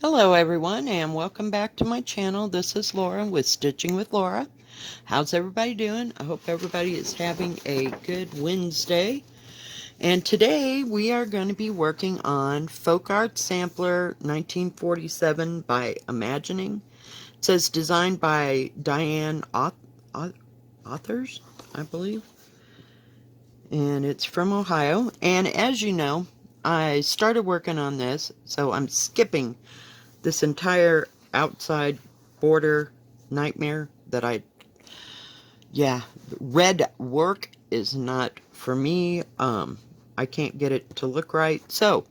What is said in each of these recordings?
Hello everyone and welcome back to my channel. This is Laura with Stitching with Laura. How's everybody doing? I hope everybody is having a good Wednesday. And today we are going to be working on Folk Art Sampler 1947 by Imagining. It says designed by Diane Authors, I believe. And it's from Ohio. And as you know, I started working on this, so I'm skipping this entire outside border nightmare that red work is not for me. I can't get it to look right. So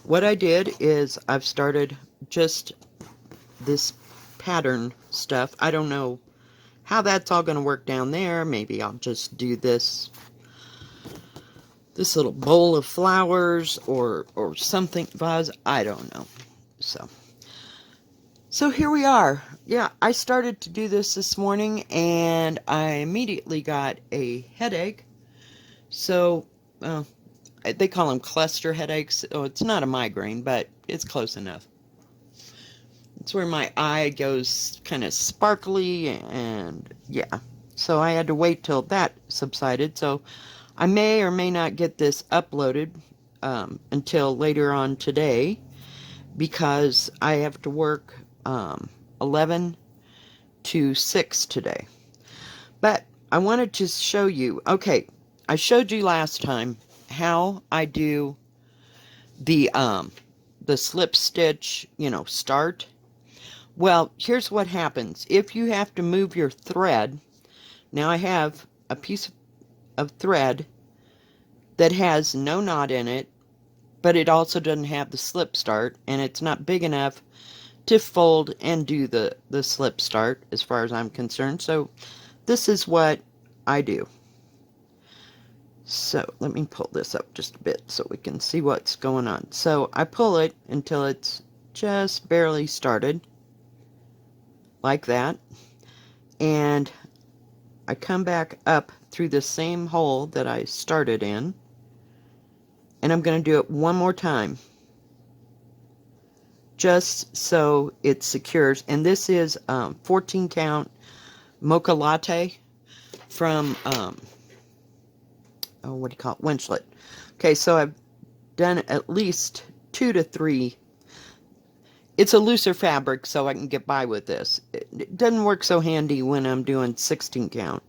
what I did is I've started just this pattern stuff. I don't know how that's all going to work down there. Maybe I'll just do this little bowl of flowers or something vase. I don't know. So here we are. Yeah, I started to do this morning and I immediately got a headache. So, they call them cluster headaches. Oh, it's not a migraine, but it's close enough. It's where my eye goes kind of sparkly and yeah. So I had to wait till that subsided. So I may or may not get this uploaded until later on today because I have to work 11 to 6 today. But I wanted to show you, okay, I showed you last time how I do the slip stitch, start. Well, here's what happens. If you have to move your thread, now I have a piece of thread that has no knot in it, but it also doesn't have the slip start, and it's not big enough to fold and do the slip start as far as I'm concerned. So this is what I do. So let me pull this up just a bit so we can see what's going on. So I pull it until it's just barely started, like that, and I come back up through the same hole that I started in, and I'm going to do it one more time just so it secures. And this is 14 count mocha latte from what do you call it, Winchlet. Okay, so I've done at least 2 to 3. It's a looser fabric, so I can get by with this. It doesn't work so handy when I'm doing 16 count,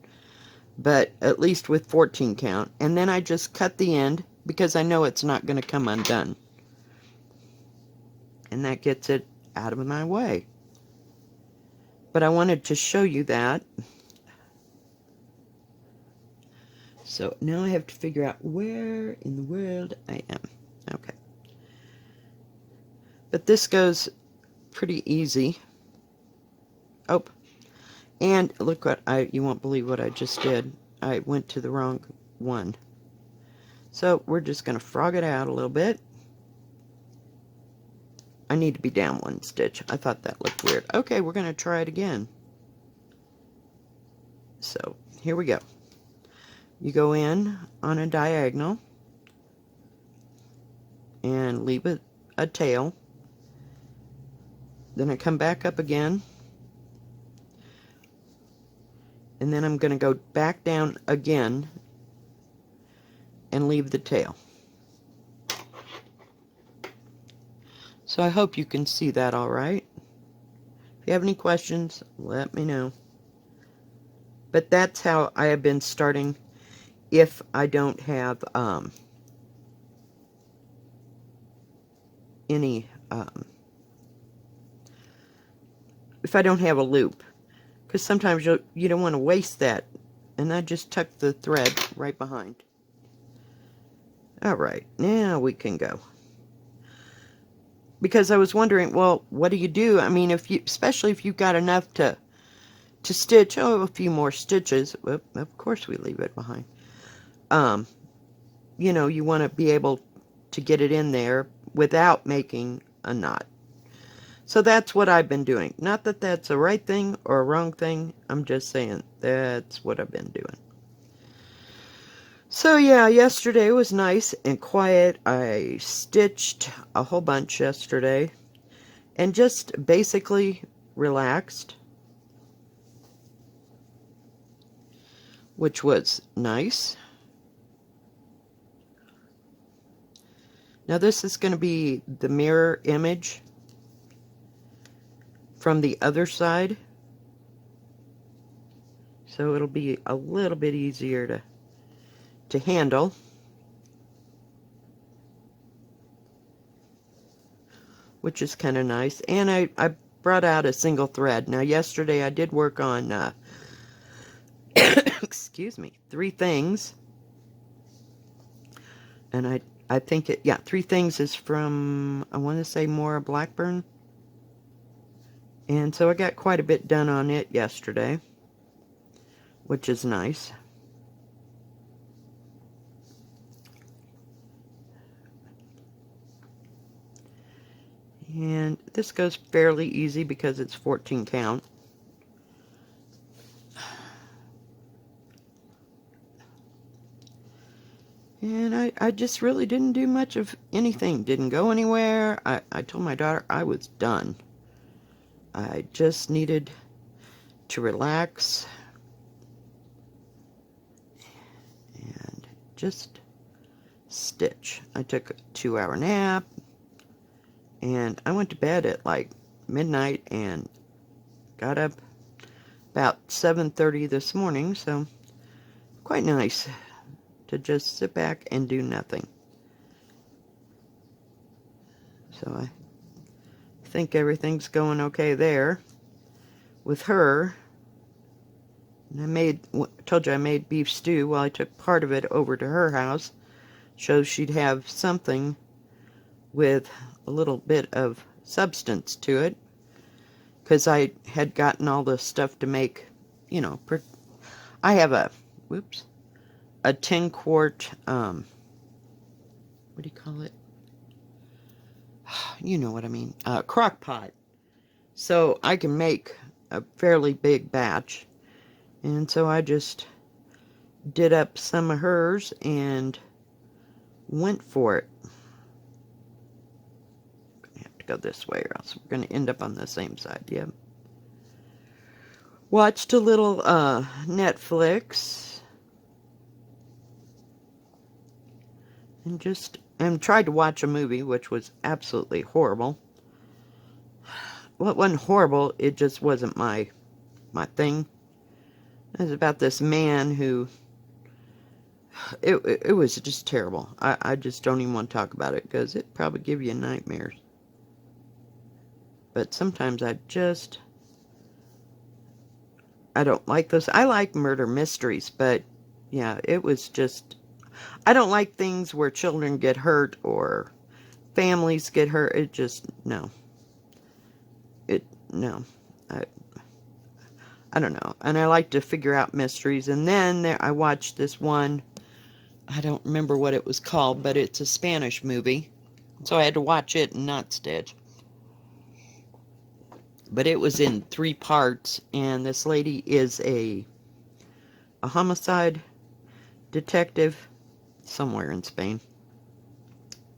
but at least with 14 count. And then I just cut the end because I know it's not going to come undone. And that gets it out of my way. But I wanted to show you that. So now I have to figure out where in the world I am. Okay. But this goes pretty easy. Oh, and look what you won't believe what I just did. I went to the wrong one. So we're just going to frog it out a little bit. I need to be down one stitch. I thought that looked weird. Okay, we're going to try it again. So here we go. You go in on a diagonal and leave a tail. Then I come back up again. And then I'm going to go back down again and leave the tail. So I hope you can see that all right. If you have any questions, let me know. But that's how I have been starting if I don't have if I don't have a loop. Because sometimes you don't want to waste that. And I just tuck the thread right behind. Alright, now we can go. Because I was wondering, well, what do you do? I mean, especially if you've got enough to stitch, a few more stitches. Well, of course we leave it behind. You want to be able to get it in there without making a knot. So that's what I've been doing. Not that that's a right thing or a wrong thing. I'm just saying that's what I've been doing. So yeah, yesterday was nice and quiet. I stitched a whole bunch yesterday. and just basically relaxed, which was nice. Now this is going to be the mirror image from the other side, so it'll be a little bit easier to handle. Which is kind of nice. And I brought out a single thread. Now yesterday I did work on, excuse me, 3 things. And I think it, yeah, 3 things is from, I want to say Maura Blackburn. And so I got quite a bit done on it yesterday, which is nice. And this goes fairly easy because it's 14 count. And I just really didn't do much of anything. Didn't go anywhere. I told my daughter I was done. I just needed to relax and just stitch. I took a 2-hour nap, and I went to bed at like midnight and got up about 7:30 this morning, so quite nice to just sit back and do nothing. So I think everything's going okay there with her. And I told you I made beef stew. Well, I took part of it over to her house, so she'd have something with a little bit of substance to it, because I had gotten all the stuff to make, you know, I have a 10-quart, what do you call it? You know what I mean, crock pot. So I can make a fairly big batch. And so I just did up some of hers and went for it. I have to go this way or else we're going to end up on the same side. Yep. Watched a little Netflix. And tried to watch a movie, which was absolutely horrible. Well, it wasn't horrible, it just wasn't my thing. It was about this man who, it was just terrible. I just don't even want to talk about it, because it probably give you nightmares. But sometimes I don't like those. I like murder mysteries, but yeah, it was just, I don't like things where children get hurt or families get hurt. It just, no. No. I don't know. And I like to figure out mysteries. And then I watched this one, I don't remember what it was called, but it's a Spanish movie. So I had to watch it and not stitch. But it was in 3 parts, and this lady is a homicide detective somewhere in Spain.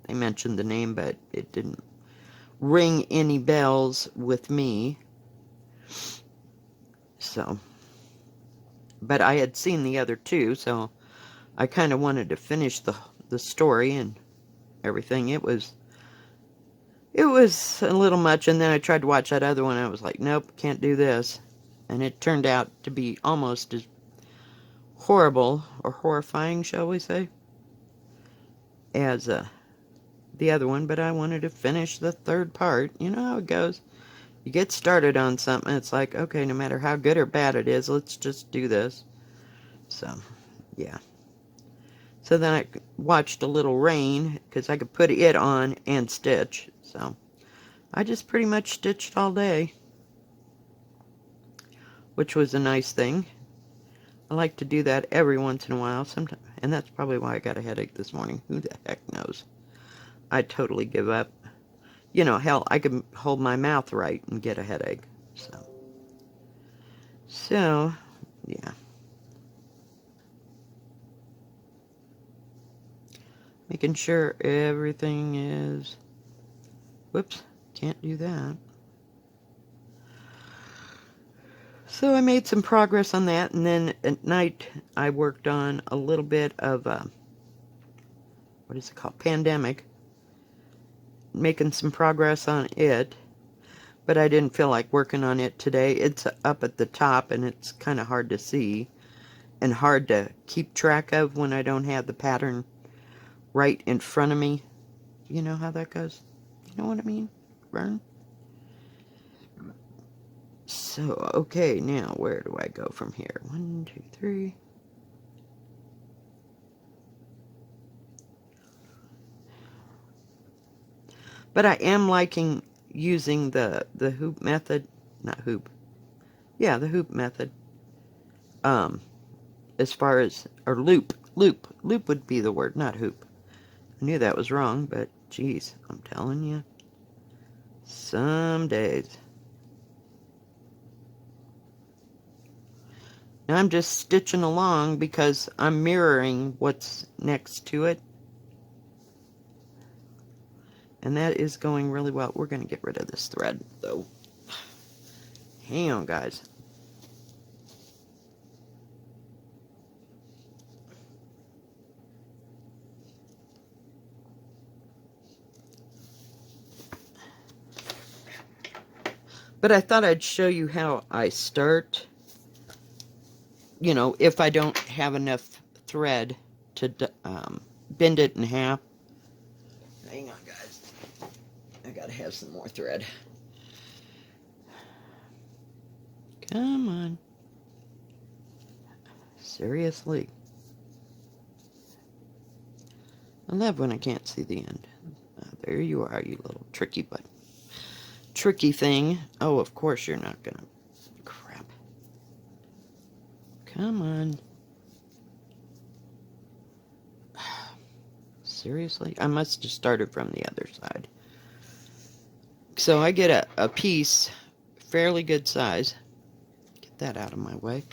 They mentioned the name, but it didn't ring any bells with me. So, but I had seen the other 2, so I kind of wanted to finish the story and everything. It was a little much, and then I tried to watch that other one, and I was like, nope, can't do this. And it turned out to be almost as horrible, or horrifying, shall we say, as the other one, but I wanted to finish the 3rd part. You know how it goes. You get started on something, it's like, okay, no matter how good or bad it is, let's just do this. So, yeah. So then I watched a little Rain, because I could put it on and stitch. So I just pretty much stitched all day, which was a nice thing. I like to do that every once in a while, sometimes, and that's probably why I got a headache this morning. Who the heck knows? I totally give up. You know, hell, I could hold my mouth right and get a headache. So, yeah. Making sure everything is... Whoops, can't do that. So I made some progress on that, and then at night I worked on a little bit of, what is it called? Pandemic. Making some progress on it, but I didn't feel like working on it today. It's up at the top, and it's kind of hard to see and hard to keep track of when I don't have the pattern right in front of me. You know how that goes? You know what I mean, Vern? So, okay, now where do I go from here? 1, 2, 3. But I am liking using the hoop method. Not hoop. Yeah, the hoop method. As far as, or loop. Loop would be the word, not hoop. I knew that was wrong, but geez, I'm telling you. Some days. Now I'm just stitching along because I'm mirroring what's next to it. And that is going really well. We're going to get rid of this thread, though. Hang on, guys. But I thought I'd show you how I start. You know, if I don't have enough thread to bend it in half. Hang on, guys. I gotta have some more thread. Come on. Seriously. I love when I can't see the end. There you are, you little tricky thing. Oh, of course you're not gonna. Crap. Come on. Seriously? I must have started from the other side. So I get a piece, fairly good size. Get that out of my way.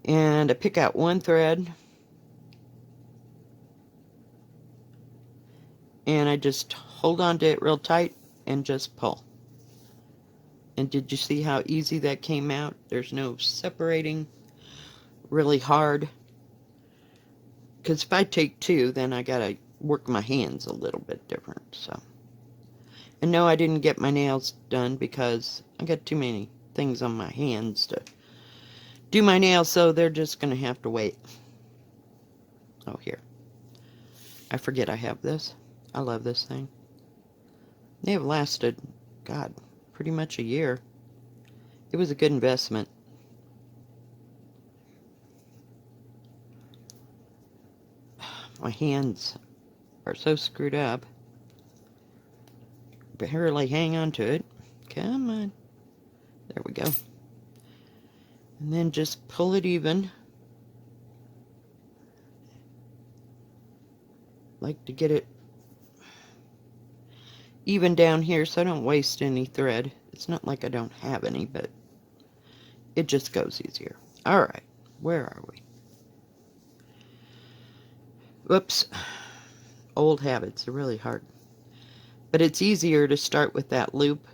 And I pick out one thread. And I just hold on to it real tight and just pull. And did you see how easy that came out? There's no separating really hard. Because if I take two, then I gotta work my hands a little bit different, so. And no, I didn't get my nails done because I got too many things on my hands to do my nails, so they're just gonna have to wait. Oh, here. I forget I have this. I love this thing. They have lasted, God, pretty much a year. It was a good investment. My hands are so screwed up. Barely hang on to it. Come on. There we go. And then just pull it even. Like to get it even down here so I don't waste any thread. It's not like I don't have any, but it just goes easier. Alright, where are we? Whoops. Old habits are really hard. But it's easier to start with that loop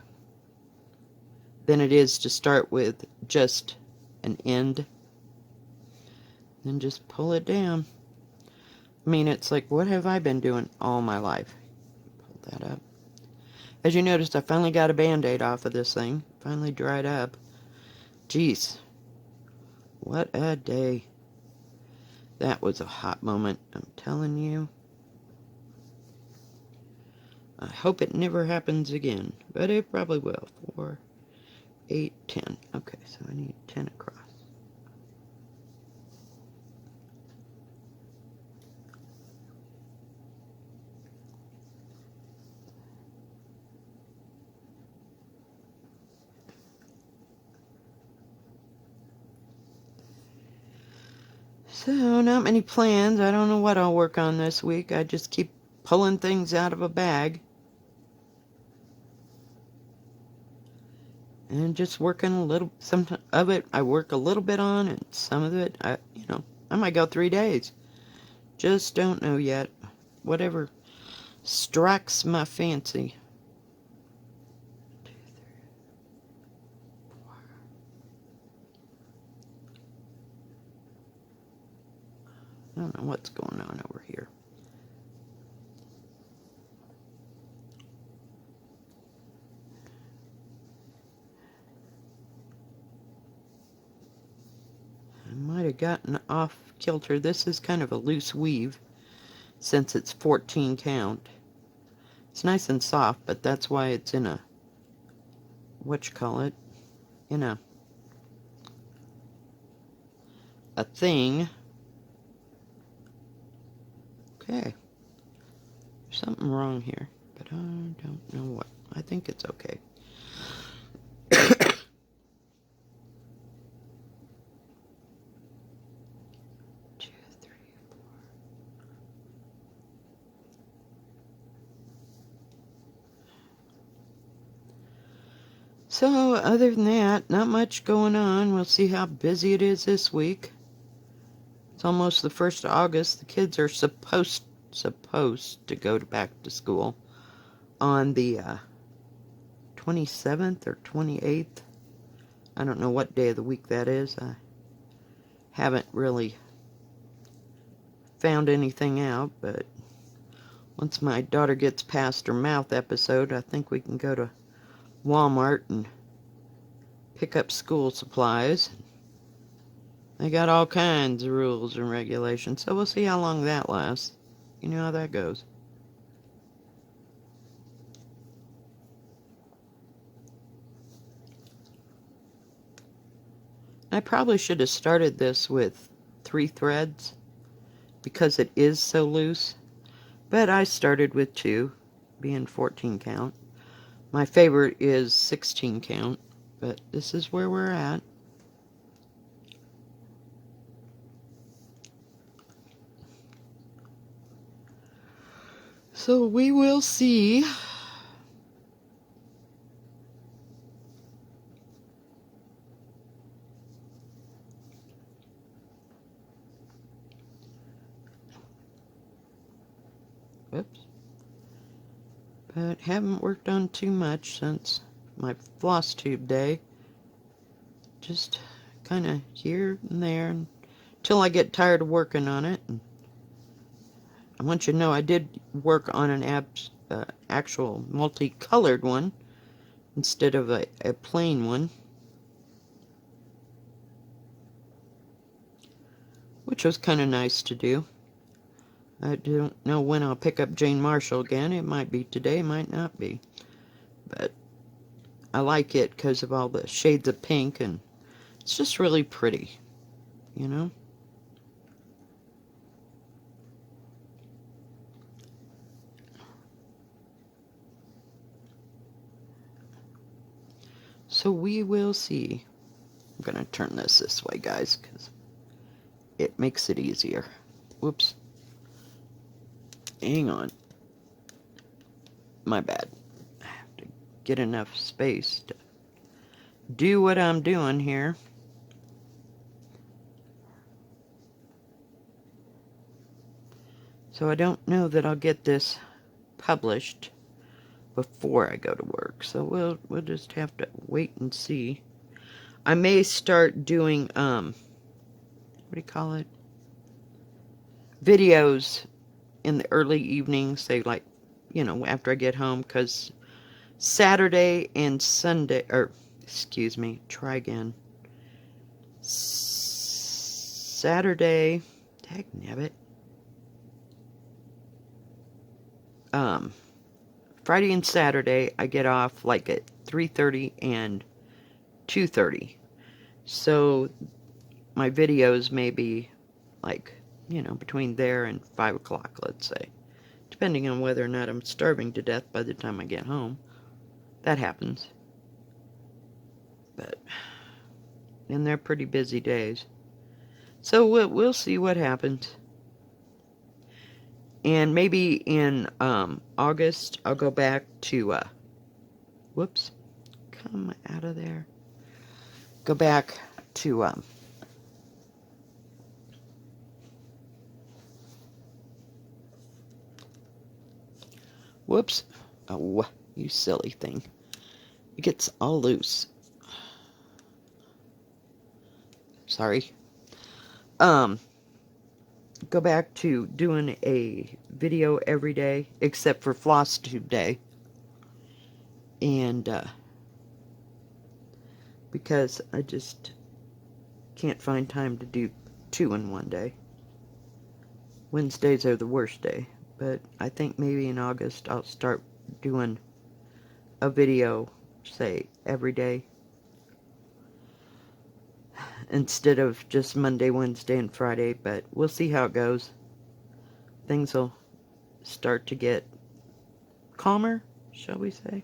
than it is to start with just an end. Then just pull it down. I mean, it's like, what have I been doing all my life? Pull that up. As you noticed, I finally got a Band-Aid off of this thing. Finally dried up. Jeez. What a day. That was a hot moment, I'm telling you. I hope it never happens again, but it probably will. 4, 8, 10. Okay, so I need 10 across. So, not many plans. I don't know what I'll work on this week. I just keep pulling things out of a bag. And just working a little, some of it I work a little bit on, and some of it, I might go 3 days. Just don't know yet. Whatever strikes my fancy. 2, 3, 4. I don't know what's going on over here. I might have gotten off kilter. This is kind of a loose weave since it's 14 count. It's nice and soft, but that's why it's in a, in a thing. Okay. There's something wrong here, but I don't know what. I think it's okay. So, other than that, not much going on. We'll see how busy it is this week. It's almost the 1st of August. The kids are supposed to go back to school on the 27th or 28th. I don't know what day of the week that is. I haven't really found anything out, but once my daughter gets past her mouth episode, I think we can go to Walmart and pick up school supplies. They got all kinds of rules and regulations, so we'll see how long that lasts. You know how that goes. I probably should have started this with 3 threads because it is so loose, but I started with 2, being 14 count. My favorite is 16 count, but this is where we're at. So we will see. Whoops. But haven't worked on too much since my floss tube day. Just kind of here and there until I get tired of working on it. And I want you to know I did work on an actual multicolored one instead of a plain one, which was kind of nice to do. I don't know when I'll pick up Jane Marshall again. It might be today, might not be. But I like it because of all the shades of pink, and it's just really pretty, you know? So we will see. I'm going to turn this way, guys, because it makes it easier. Whoops. Hang on. My bad. I have to get enough space to do what I'm doing here. So I don't know that I'll get this published before I go to work. So we'll just have to wait and see. I may start doing what do you call it? Videos in the early evenings, say like, you know, after I get home, because Saturday and Sunday, or excuse me, try again. Saturday, dagnabbit. Friday and Saturday I get off like at 3:30 and 2:30. So my videos may be like, you know, between there and 5 o'clock, let's say. Depending on whether or not I'm starving to death by the time I get home. That happens. But, and they're pretty busy days. So we'll see what happens. And maybe in August, I'll go back to, whoops, come out of there. Go back to, whoops. Oh, you silly thing. It gets all loose. Sorry. go back to doing a video every day, except for floss tube day. And because I just can't find time to do 2 in one day. Wednesdays are the worst day, but I think maybe in August I'll start doing a video, say, every day, instead of just Monday, Wednesday, and Friday, but we'll see how it goes. Things will start to get calmer, shall we say?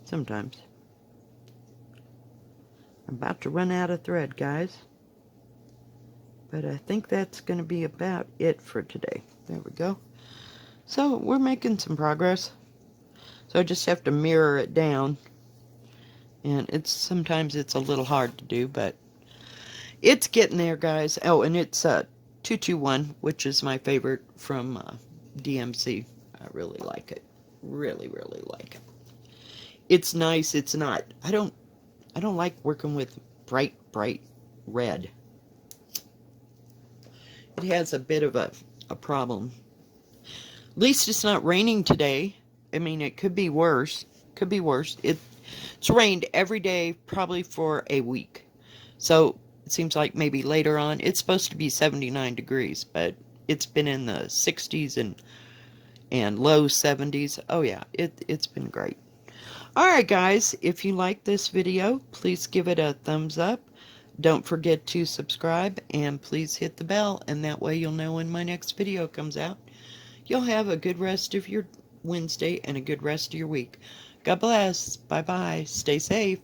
Sometimes. I'm about to run out of thread, guys. But I think that's going to be about it for today. There we go. So we're making some progress. So I just have to mirror it down. And sometimes it's a little hard to do, but it's getting there, guys. Oh, and it's 221, which is my favorite from DMC. I really like it. Really, really like it. It's nice. It's not. I don't like working with bright red. It has a bit of a problem. At least it's not raining today. I mean, it could be worse. Could be worse. It's rained every day, probably for a week. So it seems like maybe later on. It's supposed to be 79 degrees, but it's been in the 60s and low 70s. Oh yeah, it's been great. Alright guys, if you like this video, please give it a thumbs up. Don't forget to subscribe, and please hit the bell, and that way you'll know when my next video comes out. You'll have a good rest of your Wednesday and a good rest of your week. God bless. Bye-bye. Stay safe.